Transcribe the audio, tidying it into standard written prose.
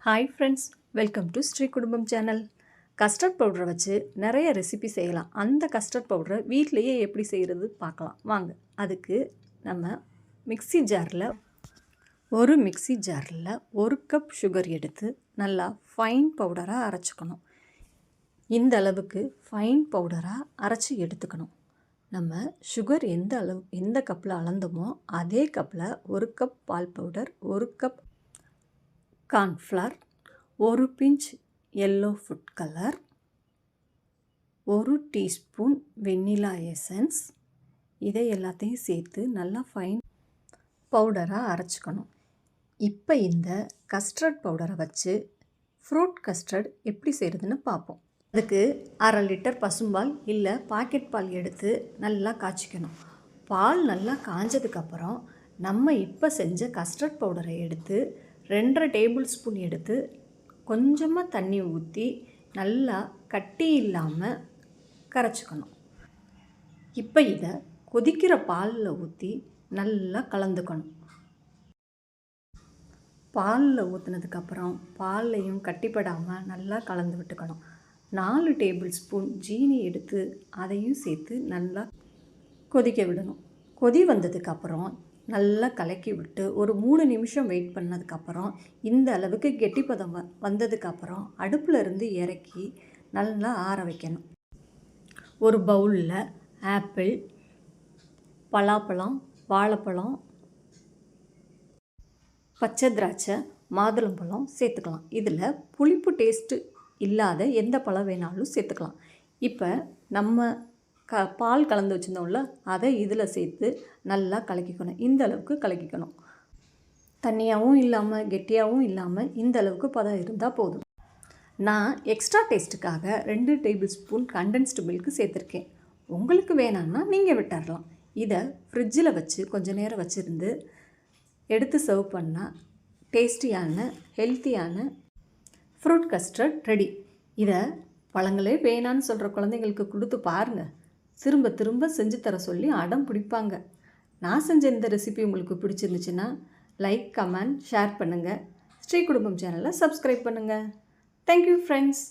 Hi friends, welcome to Sri Kudumbam channel. Custard பவுடரை வச்சு நிறைய ரெசிபி செய்யலாம். அந்த கஸ்டர்ட் பவுடரை வீட்டிலையே எப்படி செய்கிறது பார்க்கலாம் வாங்க. அதுக்கு நம்ம மிக்ஸி ஜாரில் ஒரு கப் சுகர் எடுத்து நல்லா ஃபைன் பவுடராக அரைச்சிக்கணும். இந்த அளவுக்கு ஃபைன் பவுடராக அரைச்சி எடுத்துக்கணும். நம்ம சுகர் எந்த கப்பில் அளந்தோமோ அதே கப்பில் ஒரு கப் பால் பவுடர், ஒரு கப் கார்ன்ஃப்ளவர், ஒரு பிஞ்ச் எல்லோ ஃபுட் கலர், ஒரு டீஸ்பூன் வெண்ணிலா எசன்ஸ், இதை எல்லாத்தையும் சேர்த்து நல்லா ஃபைன் பவுடராக அரைச்சிக்கணும். இப்போ இந்த கஸ்டர்ட் பவுடரை வச்சு ஃப்ரூட் கஸ்டர்ட் எப்படி செய்கிறதுன்னு பார்ப்போம். அதுக்கு 1/2 லிட்டர் பசும்பால் இல்லை பாக்கெட் பால் எடுத்து நல்லா காய்ச்சிக்கணும். பால் நல்லா காஞ்சதுக்கப்புறம் நம்ம இப்போ செஞ்ச கஸ்டர்ட் பவுடரை எடுத்து 2.5 டேபிள் ஸ்பூன் எடுத்து கொஞ்சமாக தண்ணி ஊற்றி நல்லா கட்டி இல்லாமல் கரைச்சிக்கணும். இப்போ இதை கொதிக்கிற பாலில் ஊற்றி நல்லா கலந்துக்கணும். பாலில் ஊற்றினதுக்கப்புறம் பால்லையும் கட்டிப்படாமல் நல்லா கலந்து விட்டுக்கணும். 4 டேபிள் ஸ்பூன் ஜீனி எடுத்து அதையும் சேர்த்து நல்லா கொதிக்க விடணும். கொதி வந்ததுக்கப்புறம் நல்லா கலக்கி விட்டு ஒரு 3 நிமிஷம் வெயிட் பண்ணதுக்கப்புறம் இந்த அளவுக்கு கெட்டிப்பதம் வந்ததுக்கப்புறம் அடுப்பில் இருந்து இறக்கி நல்லா ஆற வைக்கணும். ஒரு பவுலில் ஆப்பிள், பலாப்பழம், வாழைப்பழம், பச்சை திராட்சை, மாதுளம்பழம் சேர்த்துக்கலாம். இதில் புளிப்பு டேஸ்ட்டு இல்லாத எந்த பழம் வேணாலும் சேர்த்துக்கலாம். இப்போ நம்ம பால் கலந்து வச்சுருந்தோம்ல, அதை இதில் சேர்த்து நல்லா கலக்கிக்கணும். இந்த அளவுக்கு கலக்கிக்கணும். தண்ணியாகவும் இல்லாமல் கெட்டியாகவும் இல்லாமல் இந்த அளவுக்கு பதம் இருந்தால் போதும். நான் எக்ஸ்ட்ரா டேஸ்ட்டுக்காக 2 டேபிள் ஸ்பூன் கண்டென்ஸ்டு மில்க் சேர்த்துருக்கேன். உங்களுக்கு வேணான்னா நீங்கள் விட்டுறலாம். இதை ஃப்ரிட்ஜில் வச்சு கொஞ்சம் நேரம் வச்சுருந்து எடுத்து சர்வ் பண்ணால் டேஸ்டியான ஹெல்த்தியான ஃப்ரூட் கஸ்டர்ட் ரெடி. இதை பழங்களே வேணான்னு சொல்கிற குழந்தைங்களுக்கு கொடுத்து பாருங்கள். திரும்ப திரும்ப செஞ்சு தர சொல்லி அடம் பிடிப்பாங்க. நான் செஞ்ச இந்த ரெசிபி உங்களுக்கு பிடிச்சிருந்துச்சுன்னா லைக், கமெண்ட், ஷேர் பண்ணுங்கள். ஸ்ரீ குடும்பம் சேனலை சப்ஸ்கிரைப் பண்ணுங்கள். Thank you friends.